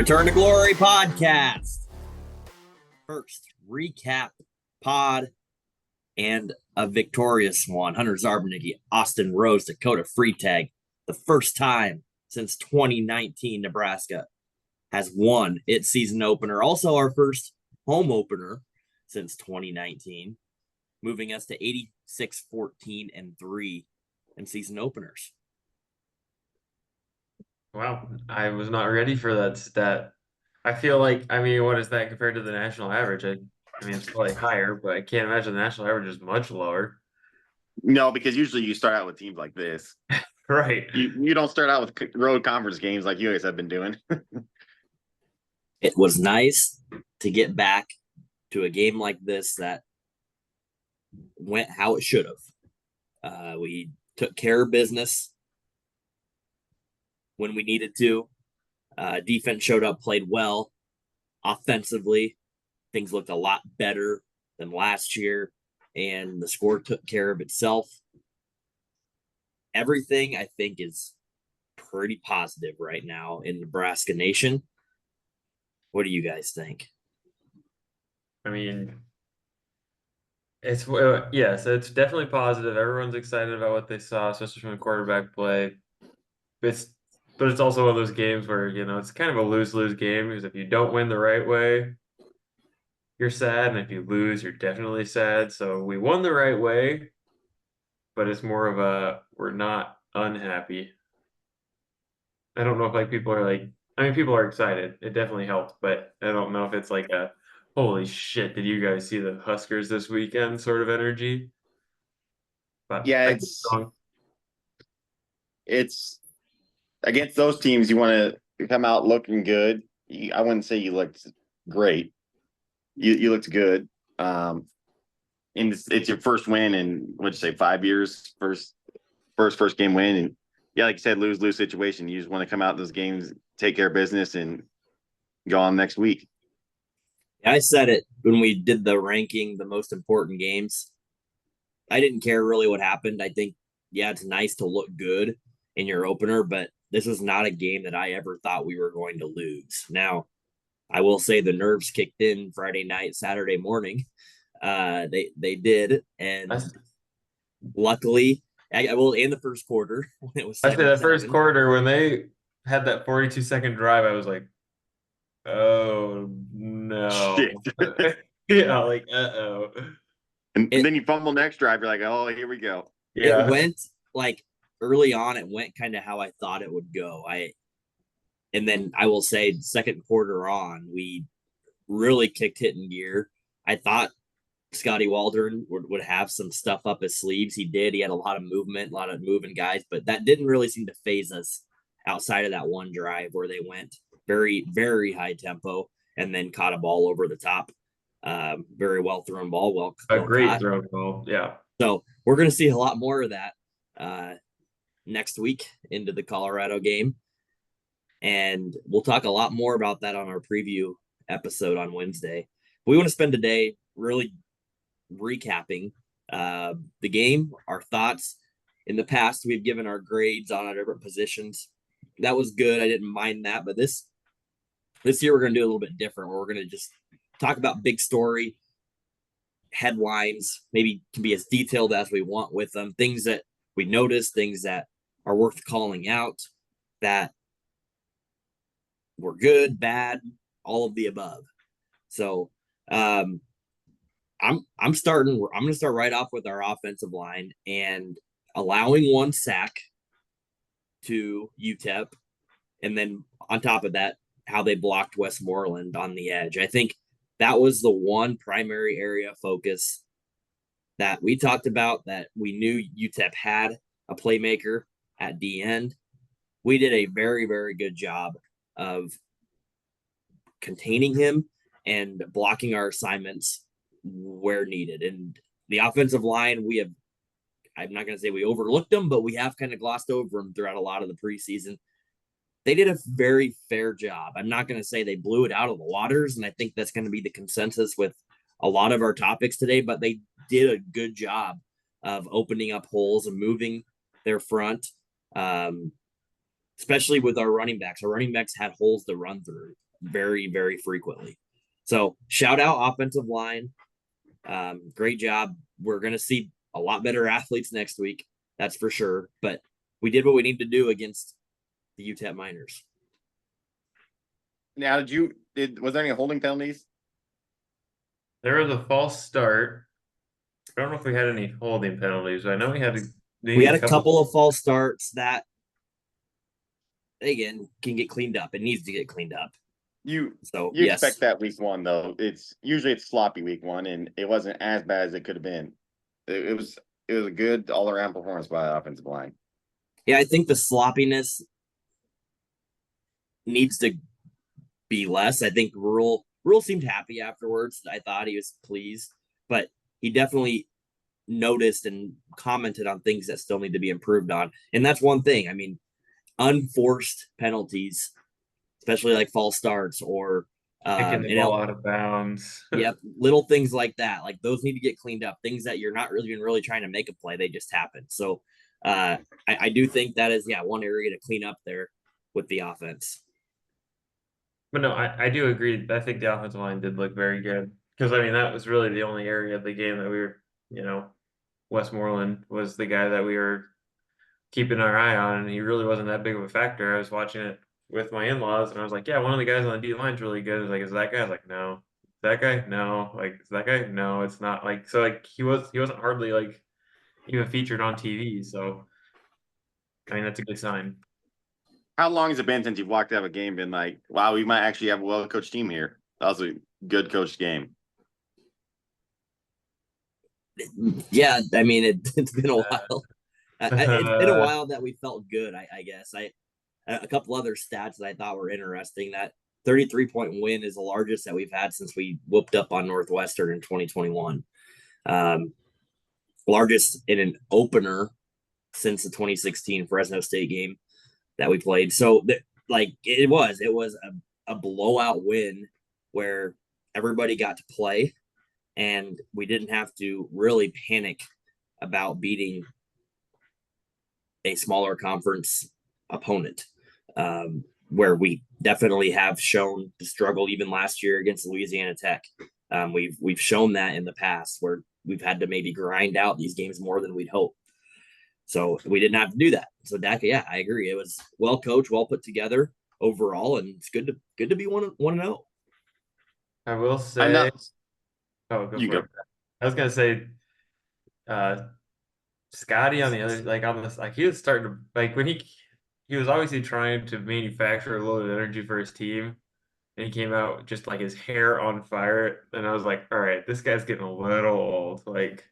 Return to Glory podcast. First recap pod and a victorious one. Hunter Zarbanicki, Austin Rose, Dakota Freetag. The first time since 2019 Nebraska has won its season opener. Also our first home opener since 2019, moving us to 86-14-3 in season openers. Wow, I was not ready for that stat. I feel like, what is that compared to the national average? It's probably higher, but I can't imagine the national average is much lower. No, because usually you start out with teams like this. Right. You don't start out with road conference games like you guys have been doing. It was nice to get back to a game like this that went how it should have. We took care of business when we needed to. Defense showed up, played well. Offensively, things looked a lot better than last year, and the score took care of itself. Everything, I think, is pretty positive right now in Nebraska Nation. What do you guys think? It's definitely positive. Everyone's excited about what they saw, especially from the quarterback play. But it's also one of those games where, it's kind of a lose-lose game because if you don't win the right way, you're sad, and if you lose, you're definitely sad. So we won the right way, but it's more of we're not unhappy. I don't know if people are people are excited. It definitely helped, but I don't know if it's like a holy shit, did you guys see the Huskers this weekend sort of energy? But Yeah, it's against those teams you want to come out looking good. I wouldn't say you looked great. You looked good. And it's your first win in what'd you say, 5 years, first game win. And yeah, like you said, lose situation. You just want to come out in those games, take care of business, and go on next week. I said it when we did the ranking, the most important games. I didn't care really what happened. I think, yeah, it's nice to look good in your opener, but this was not a game that I ever thought we were going to lose. Now, I will say the nerves kicked in Friday night, Saturday morning. They did, and luckily, I will in the first quarter when it was. I say that first quarter when they had that 42-second drive, I was like, oh no. Yeah, like uh-oh. And then you fumble next drive, you're like, oh, here we go. Yeah. It went like early on, it went kind of how I thought it would go. And then I will say second quarter on, we really kicked hitting gear. I thought Scotty Waldron would have some stuff up his sleeves. He did. He had a lot of movement, a lot of moving guys, but that didn't really seem to phase us outside of that one drive where they went very, very high tempo and then caught a ball over the top. Very well thrown ball. A great thrown ball. Yeah. So we're going to see a lot more of that next week into the Colorado game. And we'll talk a lot more about that on our preview episode on Wednesday. We want to spend today really recapping the game, our thoughts. In the past, we've given our grades on our different positions. That was good. I didn't mind that. But this year, we're going to do a little bit different. Where we're going to just talk about big story headlines, maybe can be as detailed as we want with them, things that we notice, things that are worth calling out, that were good, bad, all of the above. So I'm going to start right off with our offensive line and allowing one sack to UTEP, and then on top of that, how they blocked Westmoreland on the edge. I think that was the one primary area of focus that we talked about, that we knew UTEP had a playmaker at the end. We did a very, very good job of containing him and blocking our assignments where needed. And the offensive line, I'm not going to say we overlooked them, but we have kind of glossed over them throughout a lot of the preseason. They did a very fair job. I'm not going to say they blew it out of the waters, and I think that's going to be the consensus with a lot of our topics today, but they did a good job of opening up holes and moving their front, especially with our running backs. Our running backs had holes to run through. very, very frequently. So shout out offensive line. Great job. We're going to see a lot better athletes next week. That's for sure. But we did what we need to do against the UTEP Miners. Now, was there any holding penalties? There was a false start. I don't know if we had any holding penalties. I know we had a couple of false starts that, again, can get cleaned up. It needs to get cleaned up. You yes. expect that week one, though. It's sloppy week one, and it wasn't as bad as it could have been. It was a good all around performance by the offensive line. Yeah, I think the sloppiness needs to be less. I think Rule seemed happy afterwards. I thought he was pleased, but he definitely noticed and commented on things that still need to be improved on. And that's one thing. I mean, unforced penalties, especially like false starts or kicking the ball out of bounds. Yep, little things like that. Like those need to get cleaned up. Things that you're not really trying to make a play, they just happen. So I do think that is one area to clean up there with the offense. But no, I do agree. I think the offensive line did look very good because I mean that was really the only area of the game that we were, Westmoreland was the guy that we were keeping our eye on, and he really wasn't that big of a factor. I was watching it with my in-laws, and I was like, "Yeah, one of the guys on the D line's really good." I was like, "Is that guy?" I was like, "No." That guy? No. Like, is that guy? No, it's not. Like, so like he wasn't hardly like even featured on TV. So I mean that's a good sign. How long has it been since you've walked out of a game been like, wow, we might actually have a well-coached team here? That was a good coached game. Yeah, I mean, it's been a while. It's been a while that we felt good, I guess. A couple other stats that I thought were interesting. That 33-point win is the largest that we've had since we whooped up on Northwestern in 2021. Largest in an opener since the 2016 Fresno State game that we played. So it was a blowout win where everybody got to play and we didn't have to really panic about beating a smaller conference opponent, where we definitely have shown the struggle even last year against Louisiana Tech. We've shown that in the past where we've had to maybe grind out these games more than we'd hope. So we didn't have to do that. So Dak, I agree. It was well coached, well put together overall, and it's good to be 1-0. I will say. Oh, go you for go. it. I was gonna say, Scotty on the other, like on this, like he was starting to like when he was obviously trying to manufacture a little bit of energy for his team, and he came out just like his hair on fire, and I was like, all right, this guy's getting a little old. Like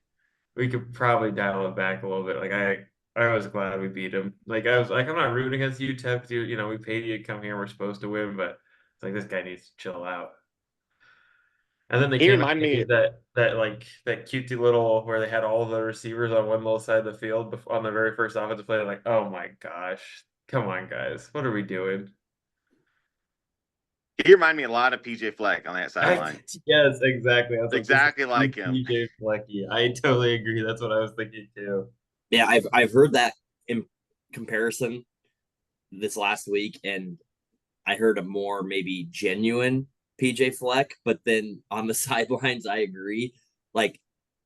we could probably dial it back a little bit. Like I was glad we beat him. Like I was like, I'm not rooting against UTEP. We paid you to come here. We're supposed to win, but it's like this guy needs to chill out. And then they came out that cutesy little where they had all the receivers on one little side of the field on the very first offensive play. Like, oh my gosh, come on, guys, what are we doing? He reminded me a lot of PJ Fleck on that sideline. Yes, exactly. Exactly like him. PJ Flecky. I totally agree. That's what I was thinking too. Yeah, I've heard that in comparison this last week, and I heard a more maybe genuine PJ Fleck, but then on the sidelines, I agree. Like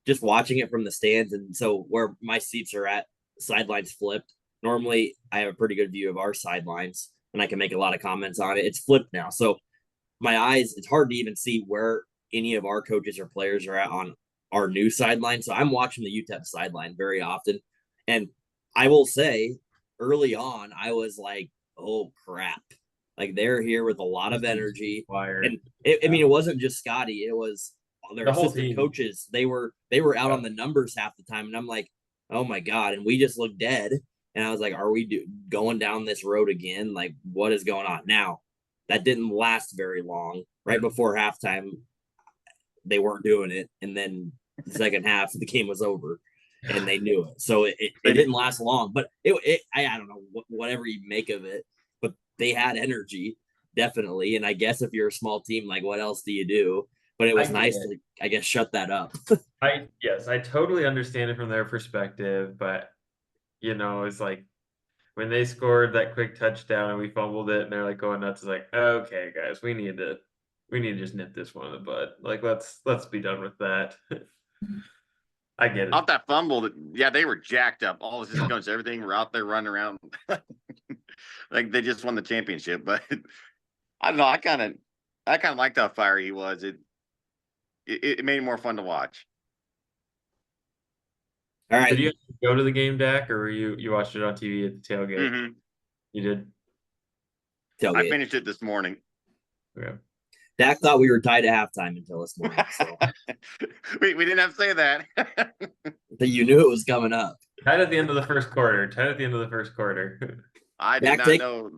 just watching it from the stands, and so where my seats are at, sidelines flipped. Normally, I have a pretty good view of our sidelines, and I can make a lot of comments on it. It's flipped now, so my eyes, it's hard to even see where any of our coaches or players are at on our new sideline. So I'm watching the UTEP sideline very often, and I will say, early on, I was like, "Oh crap!" Like they're here with a lot of energy, and I mean, it wasn't just Scotty; it was their assistant coaches. They were out on the numbers half the time, and I'm like, "Oh my god!" And we just looked dead. And I was like, "Are we going down this road again? Like, what is going on now?" That didn't last very long. Right before halftime, they weren't doing it, and then the second half, the game was over, and they knew it. So it didn't last long. But I don't know whatever you make of it, but they had energy definitely. And I guess if you're a small team, like what else do you do? But it was nice to, I guess, shut that up. I totally understand it from their perspective, but it's like when they scored that quick touchdown and we fumbled it and they're like going nuts, it's like, okay, guys, we need to just nip this one in the bud. Like let's be done with that. I get it. Off that fumble, yeah, they were jacked up. All the coach, everything were out there running around like they just won the championship. But I don't know. I kind of liked how fiery he was. It made it more fun to watch. All right. Did you go to the game, Dak, or were you watched it on TV at the tailgate? Mm-hmm. You did. I Tailgate. finished it this morning. Okay. Dak thought we were tied at halftime until this morning. So we didn't have to say that. but you knew it was coming up. Tied at the end of the first quarter. Tied at the end of the first quarter. I did Dak, not know.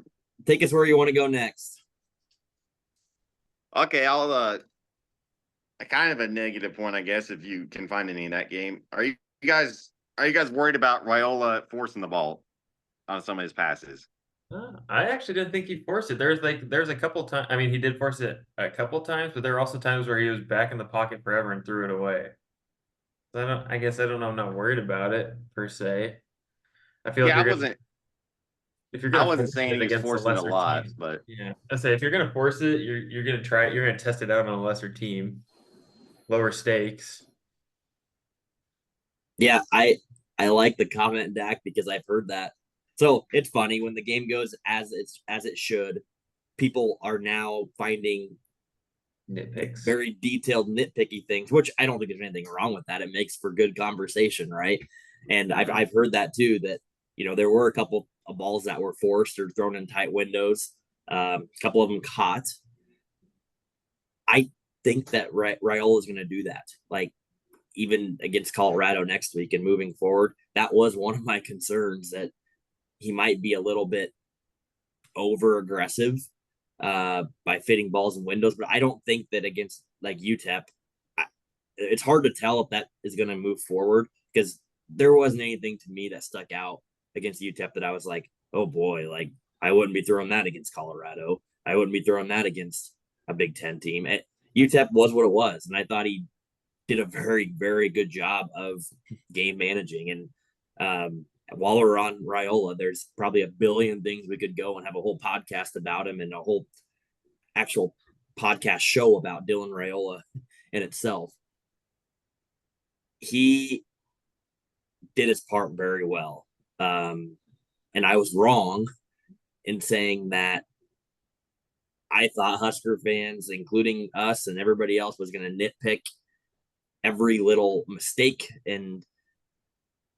Take us where you want to go next. Okay, I'll kind of a negative point, I guess, if you can find any in that game. Are you guys worried about Raiola forcing the ball on some of his passes? I actually didn't think he forced it. There's a couple times. I mean, he did force it a couple times, but there were also times where he was back in the pocket forever and threw it away. So I guess I don't know. I'm not worried about it per se. I feel like Yeah, if you're I gonna wasn't force saying it he was against a forcing it a lesser lot, team, but yeah, I say if you're gonna force it, you're gonna try it. You're gonna test it out on a lesser team, lower stakes. Yeah, I like the comment, Dak, because I've heard that. So it's funny when the game goes as it should. People are now finding Nitpicks. very detailed, nitpicky things, which I don't think there's anything wrong with that. It makes for good conversation, right? And I've heard that too. That there were a couple of balls that were forced or thrown in tight windows. A couple of them caught. I think that Raiola is going to do that. Like even against Colorado next week and moving forward, that was one of my concerns that he might be a little bit over aggressive by fitting balls in windows. But I don't think that against like UTEP, it's hard to tell if that is going to move forward because there wasn't anything to me that stuck out against UTEP that I was like, oh boy, like I wouldn't be throwing that against Colorado. I wouldn't be throwing that against a Big Ten team. UTEP was what it was, and I thought he did a very, very good job of game managing. And while we're on Raiola, there's probably a billion things we could go and have a whole podcast about him and a whole actual podcast show about Dylan Raiola in itself. He did his part very well. And I was wrong in saying that I thought Husker fans, including us and everybody else, was going to nitpick every little mistake. And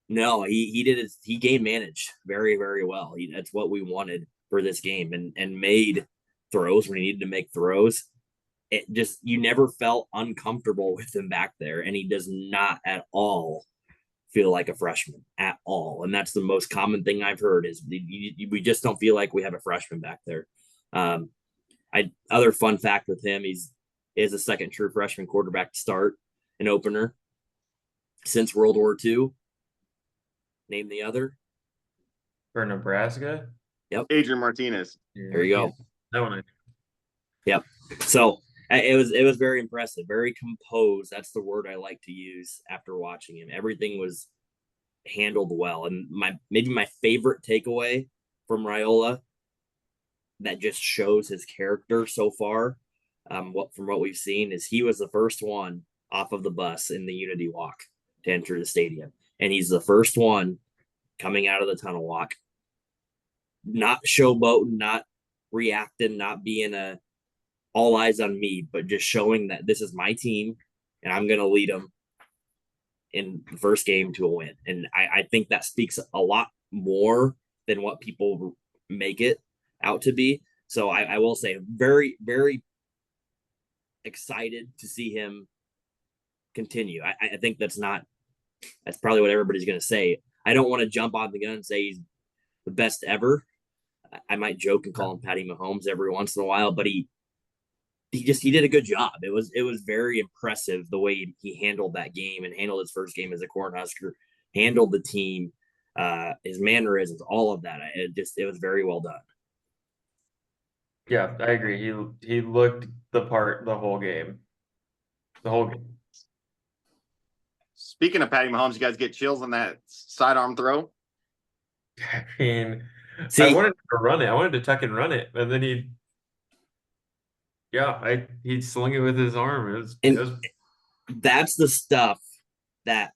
no, he did his, he game managed very, very well. That's what we wanted for this game and made throws when he needed to make throws. It just, you never felt uncomfortable with him back there. And he does not at all feel like a freshman at all. And that's the most common thing I've heard is we just don't feel like we have a freshman back there. Other fun fact with him, is a second true freshman quarterback to start an opener since World War II. Name the other. For Nebraska? Yep. Adrian Martinez. There you go. That one I knew. Yep. So it was very impressive, very composed. That's the word I like to use after watching him. Everything was handled well. And maybe my favorite takeaway from Raiola that just shows his character so far, from what we've seen, is he was the first one off of the bus in the Unity Walk to enter the stadium. And he's the first one coming out of the tunnel walk, not showboating, not reacting, not being a all eyes on me, but just showing that this is my team and I'm going to lead them in the first game to a win. And I think that speaks a lot more than what people make it out to be. So I will say very, very excited to see him continue. I think that's probably what everybody's going to say. I don't want to jump on the gun and say he's the best ever. I might joke and call him Patty Mahomes every once in a while, but he did a good job. It was very impressive the way he handled that game and handled his first game as a Cornhusker, handled the team, his mannerisms, all of that. It was very well done. Yeah, I agree. He looked the part the whole game. The whole game. Speaking of Patty Mahomes, you guys get chills on that sidearm throw? I mean, See, I wanted to run it. I wanted to tuck and run it, and then he slung it with his arm. It and was that's the stuff that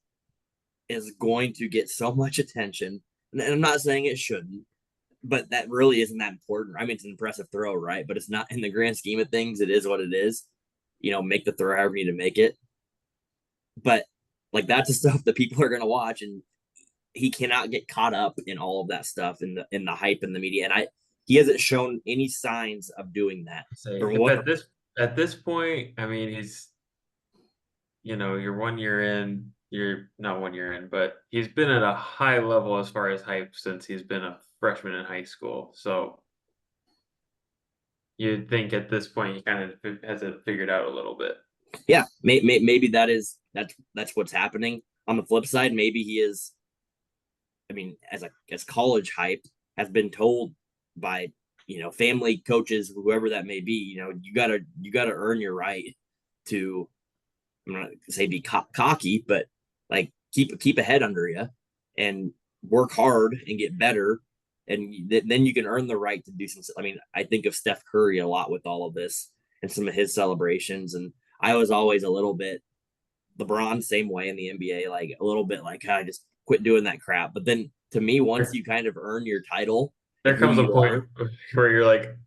is going to get so much attention. And I'm not saying it shouldn't, but that really isn't that important. I mean, it's an impressive throw, right? But it's not in the grand scheme of things. It is what it is. Make the throw however you need to make it. But like that's the stuff that people are going to watch, and he cannot get caught up in all of that stuff in the hype in the media. And he hasn't shown any signs of doing that. say From if what at this point, I mean, you're 1 year in, you're not 1 year in, but he's been at a high level as far as hype since he's been a freshman in high school. So you'd think at this point he kind of has it figured out a little bit. yeah, maybe that's what's happening. On the flip side, maybe he is. I mean, as college hype has been told by family, coaches, whoever that may be, you gotta earn your right to. I'm not gonna say be cocky, but like keep a head under you and work hard and get better, and then you can earn the right to do some. I mean, I think of Steph Curry a lot with all of this and some of his celebrations, and I was always a little bit LeBron same way in the NBA, like a little bit like I just quit doing that crap. But then to me, once you kind of earn your title and There who comes a you point are, where you're like,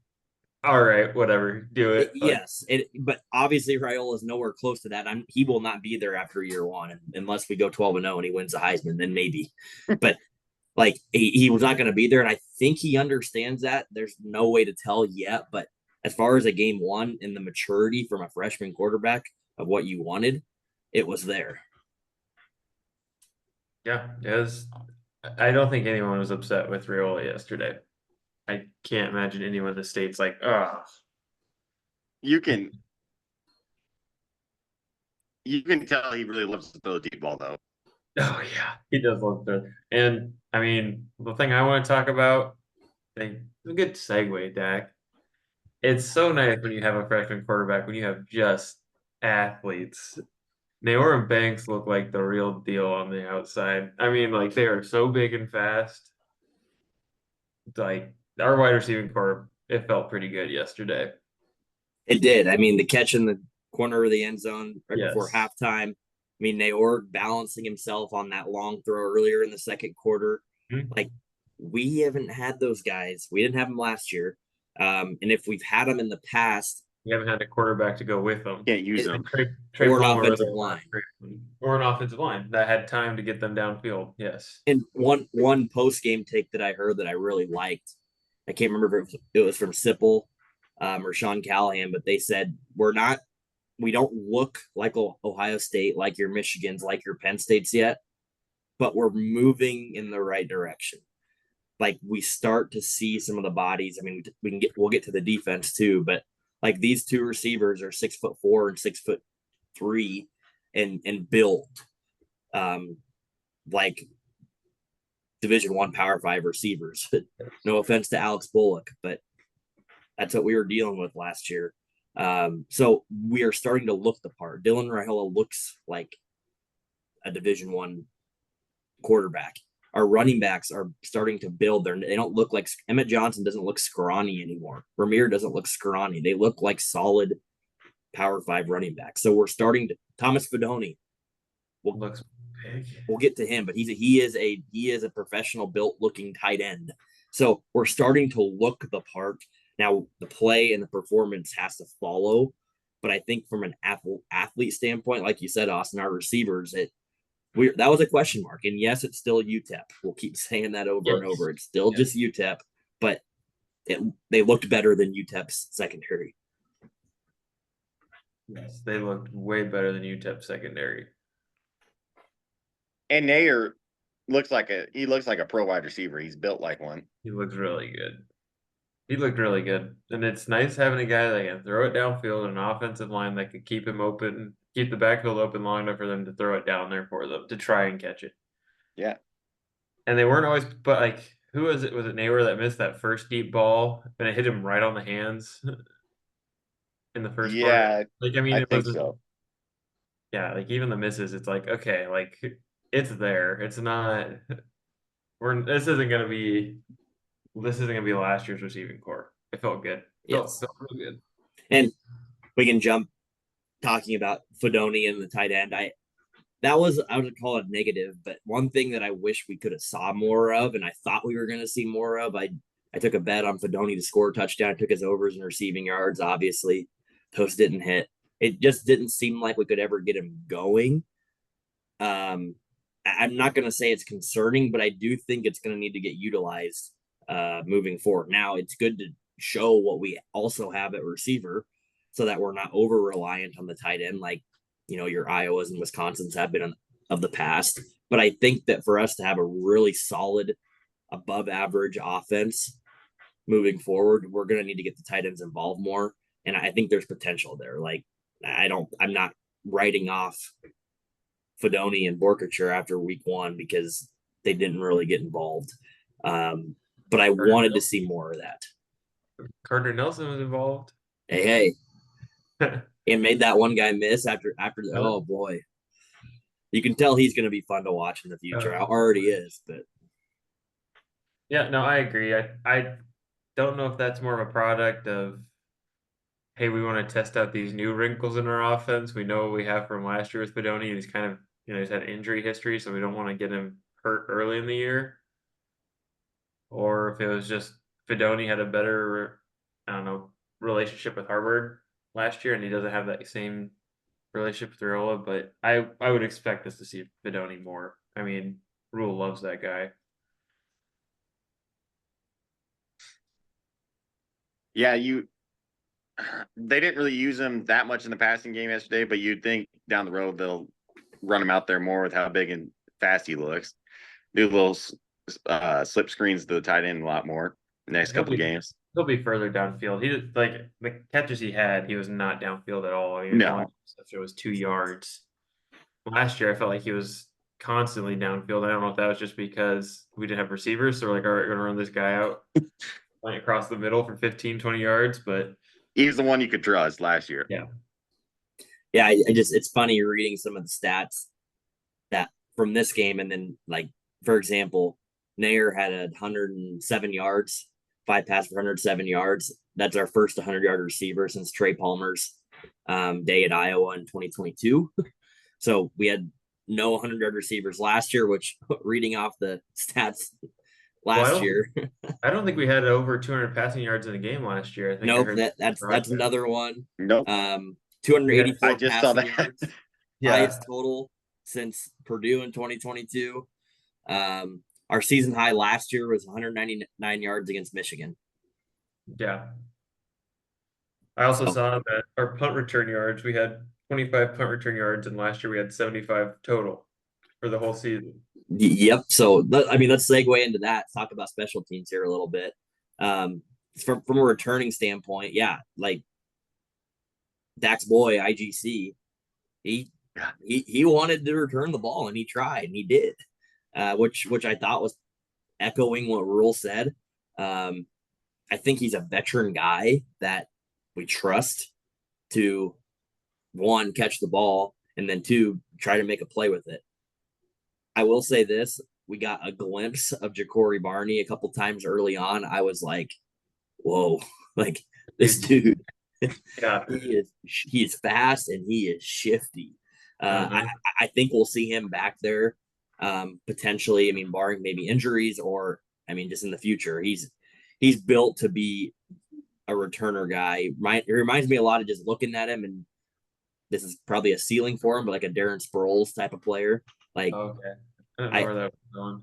all right, whatever, do it. Like, yes, but obviously Raiola is nowhere close to that. He will not be there after year one unless we go 12-0 and he wins the Heisman, then maybe. But like he was not going to be there, and I think he understands that. There's no way to tell yet, but as far as a game one and the maturity from a freshman quarterback of what you wanted, it was there. yeah, it was. I don't think anyone was upset with Raiola yesterday. I can't imagine anyone in the state's like, oh, You can you can tell he really loves to throw the deep ball though. oh yeah, he does love to. And I mean, the thing I want to talk about, a good segue, Dak. It's so nice when you have a freshman quarterback, when you have just athletes. Naor and Banks look like the real deal on the outside. I mean, like they are so big and fast. Like our wide receiving core, it felt pretty good yesterday. It did. I mean, the catch in the corner of the end zone right before Yes. halftime. I mean, Naor balancing himself on that long throw earlier in the second quarter. Mhm. Like, we haven't had those guys. We didn't have them last year. And if we've had them in the past, We haven't had a quarterback to go with them. Can't use it, them. Trey or an Palmer offensive line. or an offensive line that had time to get them downfield. Yes. And one post game take that I heard that I really liked, I can't remember if it was from Sipple or Sean Callahan, but they said we don't look like Ohio State, like your Michigans, like your Penn States yet, but we're moving in the right direction. Like we start to see some of the bodies. I mean, we'll get to the defense too, but like these two receivers are 6'4" and 6'3" and built like Division I Power 5 receivers. No offense to Alex Bullock, but that's what we were dealing with last year. So we are starting to look the part. Dylan Raiola looks like a Division I quarterback. Our running backs are starting to build. They don't look like Emmett Johnson doesn't look scrawny anymore. Ramir doesn't look scrawny. They look like solid Power 5 running backs. So we're starting to Thomas Fedoni. Looks big. We'll get to him, but he is a professional built looking tight end. So we're starting to look the part. Now the play and the performance has to follow, but I think from an athlete standpoint, like you said, Austin, our receivers, that was a question mark. And yes, it's still UTEP. We'll keep saying that over and over. It's still just UTEP, but they looked better than UTEP's secondary. Yes, they looked way better than UTEP secondary. And Nair looks like a pro wide receiver. He's built like one. He looks really good. He looked really good. And it's nice having a guy that can throw it downfield and an offensive line that could keep him open, keep the backfield open long enough for them to throw it down there for them to try and catch it. Yeah. And they weren't always, but like, who was it? Was it Naylor that missed that first deep ball and it hit him right on the hands in the first part? Like, I mean, I it think was, so. yeah, like even the misses, it's like, okay, like it's there. It's not, this isn't going to be this isn't gonna be last year's receiving core. It felt good. Yes. Felt really good. And we can jump talking about Fedoni and the tight end. I would call it negative, but one thing that I wish we could have saw more of, and I thought we were going to see more of, I took a bet on Fedoni to score a touchdown. I took his overs and receiving yards. Obviously, those didn't hit. It just didn't seem like we could ever get him going. I'm not going to say it's concerning, but I do think it's going to need to get utilized moving forward. Now, it's good to show what we also have at receiver so that we're not over reliant on the tight end like your Iowas and Wisconsins have been of the past. But I think that for us to have a really solid above average offense moving forward, we're going to need to get the tight ends involved more. And I think there's potential there. Like, I'm not writing off Fedoni and Borkature after week 1 because they didn't really get involved. But I wanted to see more of that. Carter Nelson was involved. Hey. And made that one guy miss after oh boy. You can tell he's going to be fun to watch in the future. Already is, but yeah, no, I agree. I don't know if that's more of a product of, hey, we want to test out these new wrinkles in our offense. We know what we have from last year with Fedoni, and he's kind of, he's had injury history, so we don't want to get him hurt early in the year. Or if it was just Fedoni had a better, I don't know, relationship with Harvard last year, and he doesn't have that same relationship with Raiola. But I would expect us to see Fedoni more. I mean, Rule loves that guy. Yeah, they didn't really use him that much in the passing game yesterday, but you'd think down the road they'll run him out there more with how big and fast he looks. Do little slip screens to the tight end a lot more next couple of games. He'll be further downfield. He like the catches he had, he was not downfield at all. I mean, no, it was 2 yards. Last year, I felt like he was constantly downfield. I don't know if that was just because we didn't have receivers, so we're like, all right, we're gonna run this guy out like across the middle for 15, 20 yards. But he was the one you could trust last year. Yeah. Yeah, I just it's funny reading some of the stats that from this game, and then like for example, Nair had 107 yards, 5 passes for 107 yards. That's our first 100-yard receiver since Trey Palmer's day at Iowa in 2022. So we had no 100-yard receivers last year, which reading off the stats last year. I don't think we had over 200 passing yards in a game last year. I think nope, that's another one. Nope. 284 I just saw that. yards. Yeah. Highest total since Purdue in 2022. Our season high last year was 199 yards against Michigan. Yeah. I also saw that our punt return yards, we had 25 punt return yards, and last year we had 75 total for the whole season. Yep. So, I mean, let's segue into that. Talk about special teams here a little bit. From a returning standpoint, yeah, like Dak's boy, IGC, he wanted to return the ball, and he tried, and he did, which I thought was echoing what Rule said. I think he's a veteran guy that we trust to, 1, catch the ball, and then 2, try to make a play with it. I will say this, we got a glimpse of Ja'Cory Barney a couple times early on. I was like, whoa, like this dude, yeah, he is fast and he is shifty. I think we'll see him back there potentially. I mean, barring maybe injuries or, I mean, just in the future, he's built to be a returner guy. It reminds me a lot of just looking at him, and this is probably a ceiling for him, but like a Darren Sproles type of player. Like, okay, I don't know where that was going.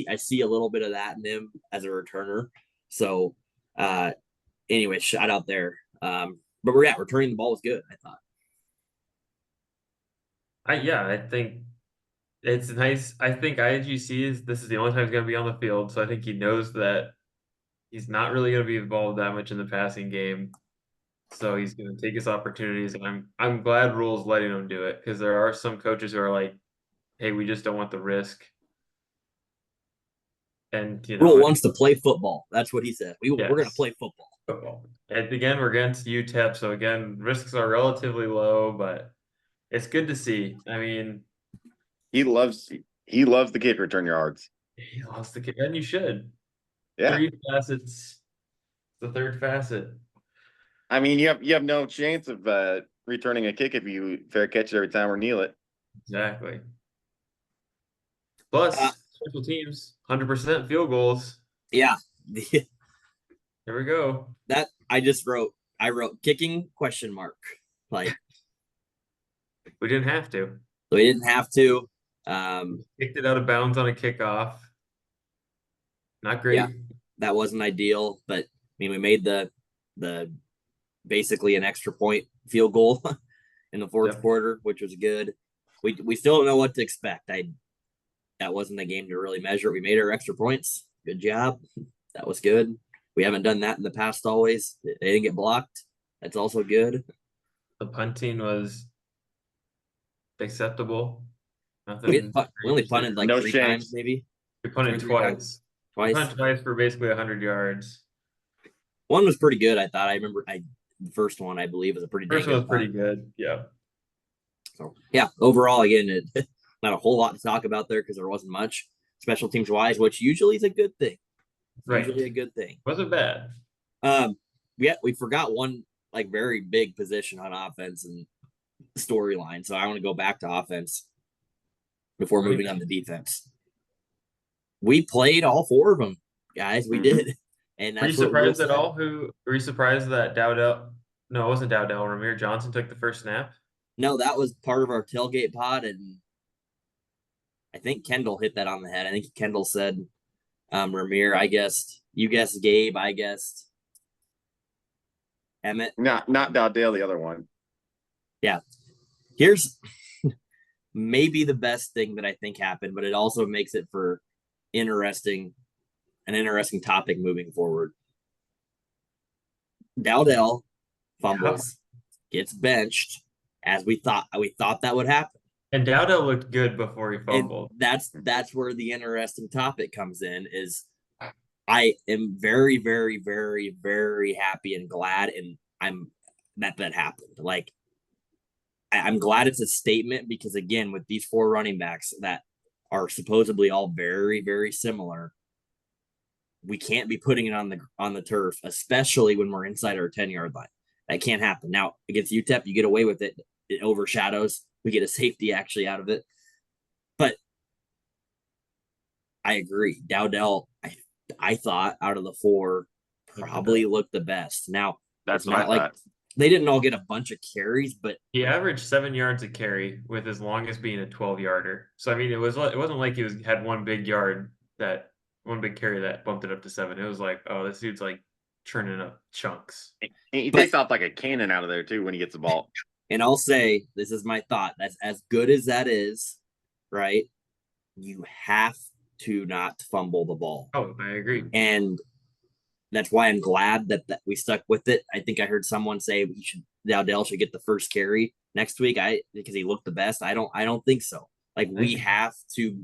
I see a little bit of that in him as a returner. So, anyway, shout out there. But returning the ball was good, I thought. I think it's nice. I think IGC this is the only time he's going to be on the field, so I think he knows that he's not really going to be involved that much in the passing game. So he's going to take his opportunities, and I'm glad Rule's letting him do it, because there are some coaches who are like, hey, we just don't want the risk. And Rule wants to play football. That's what he said. We're going to play football. And again, we're against UTEP, so again, risks are relatively low, but it's good to see. I mean, he loves the kick return yards. He loves the kick, and you should. Yeah. 3 facets. The third facet. I mean, you have no chance of returning a kick if you fair catch it every time or kneel it. Exactly. Uh, Plus, special teams, 100% field goals. yeah. Here we go. That I wrote kicking question mark. Like We didn't have to. we didn't have to. Kicked it out of bounds on a kickoff. Not great. Yeah. That wasn't ideal, but I mean we made the basically an extra point field goal in the fourth Yep. quarter, which was good. We still don't know what to expect. That wasn't a game to really measure. We made our extra points. Good job. That was good. We haven't done that in the past always. They didn't get blocked. That's also good. The punting was acceptable. We Nothing. only punted like No 3 shanks. times, maybe. We punted 2 or 3 times. twice. We Twice. punted twice for basically 100 yards. One was pretty good, I thought. I remember the first one, I believe, was a pretty First dang one was good pretty punt. good. Yeah. So yeah, overall, again, not a whole lot to talk about there because there wasn't much special teams wise, which usually is a good thing. Right. Usually a good thing. Wasn't bad. We forgot one like very big position on offense and storyline. So I want to go back to offense before moving on to defense. We played all 4 of them, guys. We did. And Were you that's what surprised at all? Were you surprised that Dowdell? No, it wasn't Dowdell. Ramir Johnson took the first snap. No, that was part of our tailgate pod, and I think Kendall hit that on the head. I think Kendall said Ramir. I guessed you guessed Gabe. I guessed Emmett. Not Dowdale, the other one. Yeah. Here's maybe the best thing that I think happened, but it also makes it for an interesting topic moving forward. Dowdell fumbles, gets benched, as we thought that would happen. And Dowdell looked good before he And fumbled. that's where the interesting topic comes in. Is I am very, very, very, very happy and glad, and I'm that happened. Like I'm glad it's a statement because again, with these 4 running backs that are supposedly all very, very similar, we can't be putting it on the turf, especially when we're inside our 10-yard line. That can't happen. Now against UTEP, you get away with it. It overshadows. We get a safety actually out of it. But I agree. Dowdell, I thought out of the 4 probably looked the best. Now That's it's what not I like thought. they didn't all get a bunch of carries, but He averaged 7 yards a carry with his longest being a 12-yarder. So I mean, it wasn't like he had one big carry that bumped it up to 7. It was like, oh, this dude's like churning up chunks. He takes off like a cannon out of there too when he gets the ball. And I'll say, this is my thought. That's as good as that is, right? You have to not fumble the ball. Oh, I agree. And that's why I'm glad that we stuck with it. I think I heard someone say Dowdell should get the first carry next week. Because he looked the best. I don't think so. Like we have to,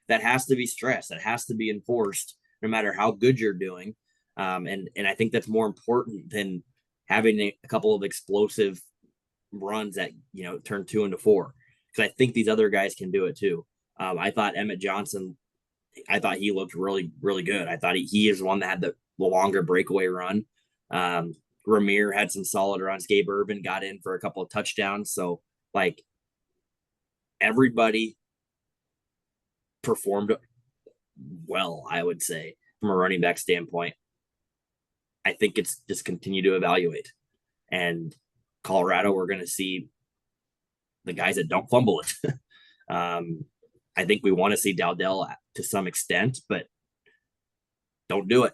that has to be stressed. That has to be enforced no matter how good you're doing. And I think that's more important than having a couple of explosive runs that turn 2 into 4, because I think these other guys can do it too. I thought Emmett Johnson, I thought he looked really, really good. I thought he is the one that had the longer breakaway run. Ramir had some solid runs. Gabe Urban got in for a couple of touchdowns. So like everybody performed well, I would say, from a running back standpoint. I think it's just continue to evaluate. And Colorado, we're going to see the guys that don't fumble it. I think we want to see Dowdell to some extent, but don't do it.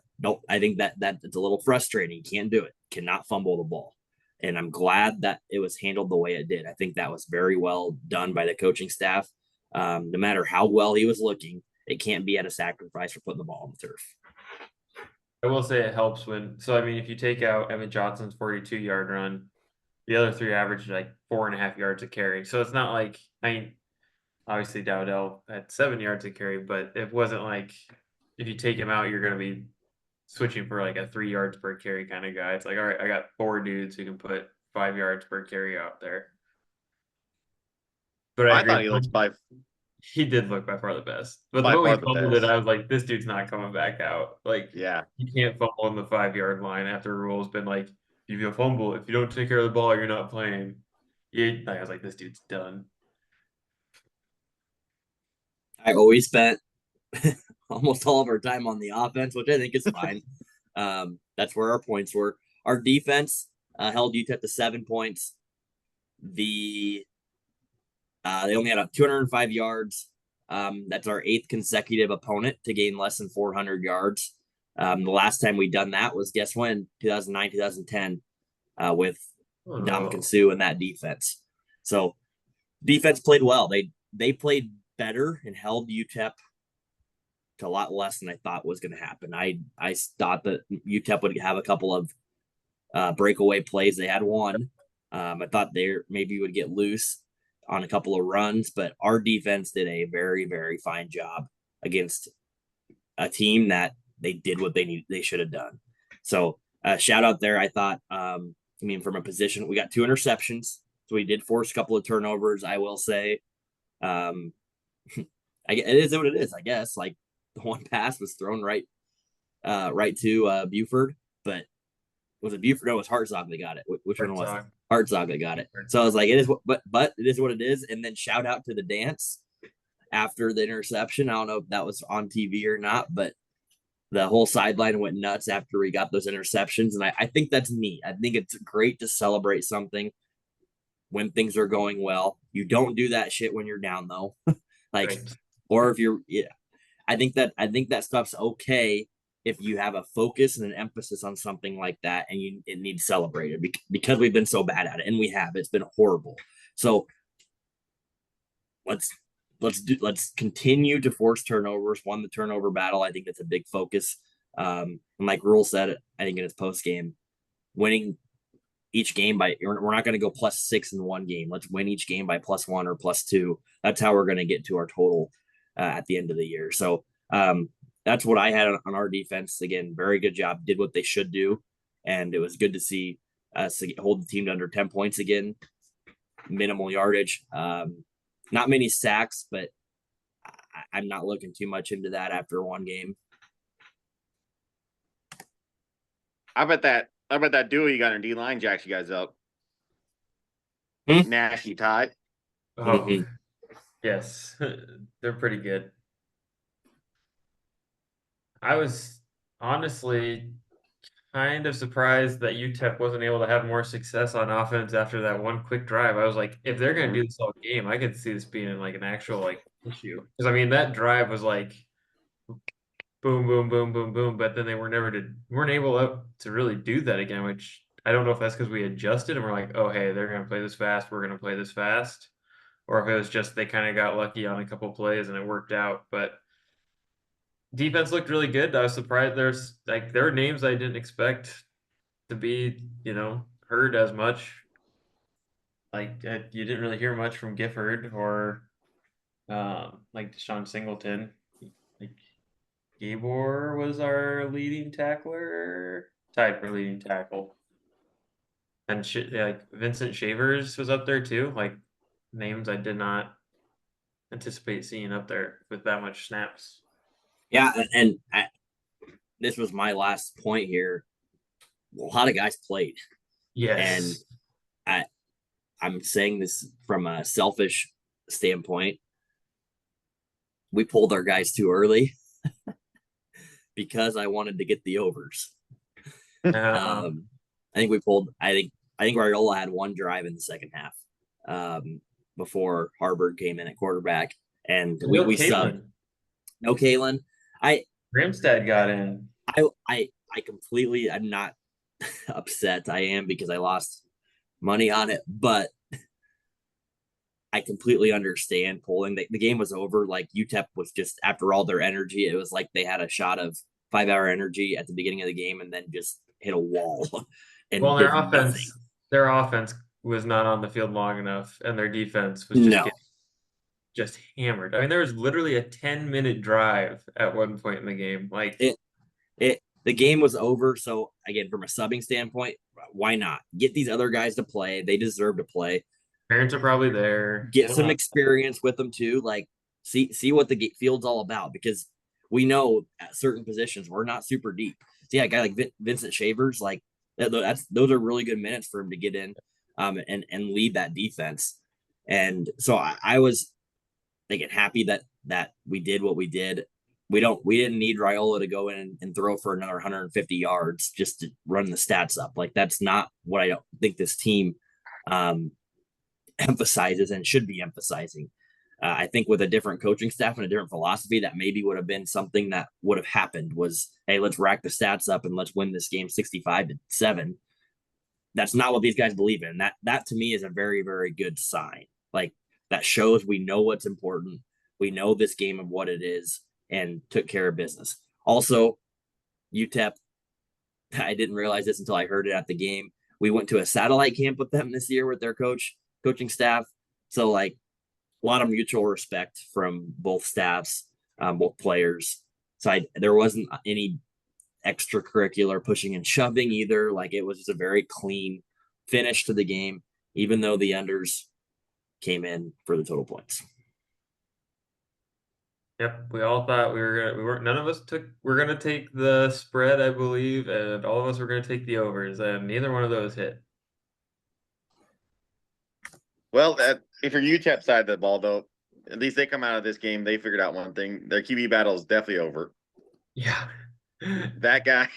I think that it's a little frustrating. You can't do it. Cannot fumble the ball. And I'm glad that it was handled the way it did. I think that was very well done by the coaching staff. No matter how well he was looking, it can't be at a sacrifice for putting the ball on the turf. I will say it helps if you take out Emmett Johnson's 42-yard run, the other 3 averaged like 4.5 yards a carry. So it's not like, obviously Dowdell had 7 yards a carry, but it wasn't like if you take him out, you're going to be switching for like a 3 yards per carry kind of guy. It's like, all right, I got 4 dudes who can put 5 yards per carry out there. But I thought he looked he did look by far the best. But the By far moment the he fumbled it, best. I was like, this dude's not coming back out. Like, Yeah. you can't fumble on the 5-yard line after a rule's been like, if you fumble, if you don't take care of the ball, you're not playing. I was like, this dude's done. I always spent almost all of our time on the offense, which I think is fine. That's where our points were. Our defense held UTEP to 7 points. They only had 205 yards. That's our 8th consecutive opponent to gain less than 400 yards. The last time we done that was, guess when? 2009, 2010, with Dominican Sue and that defense. So defense played well. They played better and held UTEP to a lot less than I thought was going to happen. I thought that UTEP would have a couple of breakaway plays. They had one. I thought they maybe would get loose on a couple of runs, but our defense did a very, very fine job against a team that they did what they should have done. So shout out there. I thought, from a position, we got 2 interceptions. So we did force a couple of turnovers. I will say, it is what it is, I guess. Like, the one pass was thrown right to Buford, but was it Buford? No, it was Hartzog that got it. Which one was it? Hartzog that got it. So I was like, it is, but it is what it is. And then shout out to the dance after the interception. I don't know if that was on TV or not, but the whole sideline went nuts after we got those interceptions. And I think that's neat. I think it's great to celebrate something when things are going well. You don't do that shit when you're down, though. Or if you're, I think that stuff's okay if you have a focus and an emphasis on something like that, and it needs celebrated because we've been so bad at it, and we have. It's been horrible. So let's continue to force turnovers. Won the turnover battle. I think that's a big focus. And like Rule said, I think in his post game, winning each game we're not going to go +6 in one game. Let's win each game by +1 or +2. That's how we're going to get to our total at the end of the year. So that's what I had on our defense. Again, very good job. Did what they should do. And it was good to see us hold the team to under 10 points again. Minimal yardage. Not many sacks, but I'm not looking too much into that after one game. How about that duo you got on D-line jacks you guys up? Nash, you tied? Oh, yes. They're pretty good. I was honestly kind of surprised that UTEP wasn't able to have more success on offense after that one quick drive. I was like, if they're going to do this all game, I could see this being like an actual issue. Because that drive was like boom, boom, boom, boom, boom. But then they weren't able to really do that again, which I don't know if that's because we adjusted and we're like, oh, hey, they're going to play this fast. We're going to play this fast. Or if it was just they kind of got lucky on a couple plays and it worked out. But defense looked really good. I was surprised there were names I didn't expect to be, heard as much. You didn't really hear much from Gifford or Deshaun Singleton. Gabor was our leading tackler, tied for leading tackle. And Vincent Shavers was up there too. Names I did not anticipate seeing up there with that much snaps. Yeah, and this was my last point here. A lot of guys played. Yes. And I'm saying this from a selfish standpoint. We pulled our guys too early because I wanted to get the overs. I think we pulled. I think Raiola had one drive in the second half before Harburg came in at quarterback, and we subbed. No Kalen. Grimstad got in. I completely. I'm not upset. I am because I lost money on it, but I completely understand pulling. The game was over. Like, UTEP was just, after all their energy, it was like they had a shot of 5-hour energy at the beginning of the game and then just hit a wall. And their offense was not on the field long enough, and their defense was just hammered. There was literally a 10-minute drive at one point in the game. The game was over. So again, from a subbing standpoint, why not get these other guys to play? They deserve to play. Parents are probably there. Get some experience with them too. Like, see what the field's all about, because we know at certain positions we're not super deep. So yeah, a guy like Vincent Shavers, like those are really good minutes for him to get in, and lead that defense. And so I was thinking happy that we did what we did. We didn't need Raiola to go in and throw for another 150 yards just to run the stats up. Like, that's not what I don't think this team emphasizes and should be emphasizing. I think with a different coaching staff and a different philosophy, that maybe would have been something that would have happened was, hey, let's rack the stats up and let's win this game 65-7. That's not what these guys believe in. That to me is a very, very good sign. Like, that shows we know what's important. We know this game of what it is and took care of business. Also, UTEP, I didn't realize this until I heard it at the game. We went to a satellite camp with them this year with their coaching staff. So, like, a lot of mutual respect from both staffs, both players. So there wasn't any extracurricular pushing and shoving either. Like, it was just a very clean finish to the game, even though the unders came in for the total points. Yep, we all thought none of us were gonna take the spread, I believe, and all of us were gonna take the overs, and neither one of those hit. Well, if you're UTEP side of the ball, though, at least they come out of this game, they figured out one thing: their QB battle is definitely over. Yeah. That guy,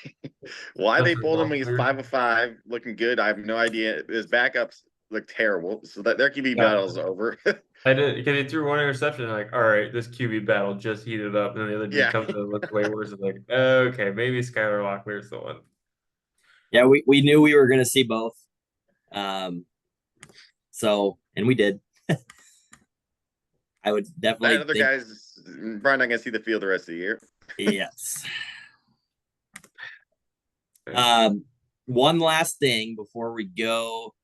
why they pulled him when he's Walker. 5 of 5, looking good, I have no idea. His backups look terrible, so that their QB battle is over. I did, because he threw one interception. Like, all right, this QB battle just heated up, and then the other dude comes in and looks way worse. It's like, okay, maybe Skylar Locklear's the one. Yeah, we knew we were going to see both. So, and we did. I would definitely That other guy's probably not going to see the field the rest of the year. Yes. One last thing before we go.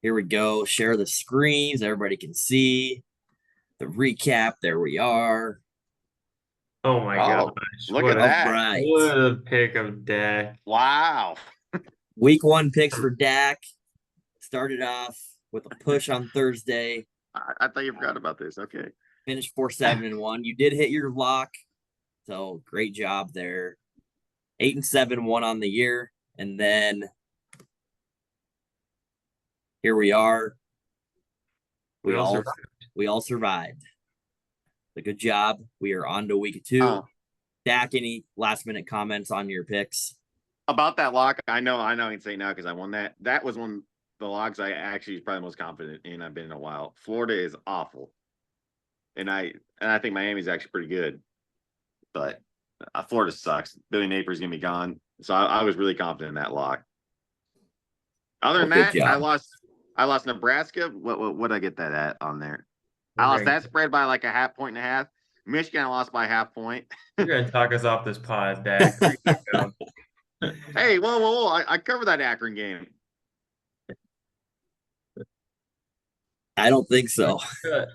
Here we go. Share the screens. Everybody can see the recap. There we are. Oh my gosh. Look at that. Right. What a pick of Dak. Wow. Week 1 picks for Dak. Started off with a push on Thursday. I thought you forgot about this. Okay. Finished 4-7-1. You did hit your lock. So great job there. 8-7-1 on the year. And then here we are. We all survived. A good job. We are on to week 2. Dak, any last minute comments on your picks? About that lock, I know I can say now because I won that. That was one of the locks I actually was probably most confident in I've been in a while. Florida is awful. And I think Miami's actually pretty good. But Florida sucks. Billy Napier's gonna be gone. So I was really confident in that lock. Other than that, I lost Nebraska. What did I get that at on there? I lost that spread by like a 1.5 points. Michigan I lost by 0.5 point. You're gonna talk us off this pod, Dak. Hey, whoa. I covered that Akron game. I don't think so. Good.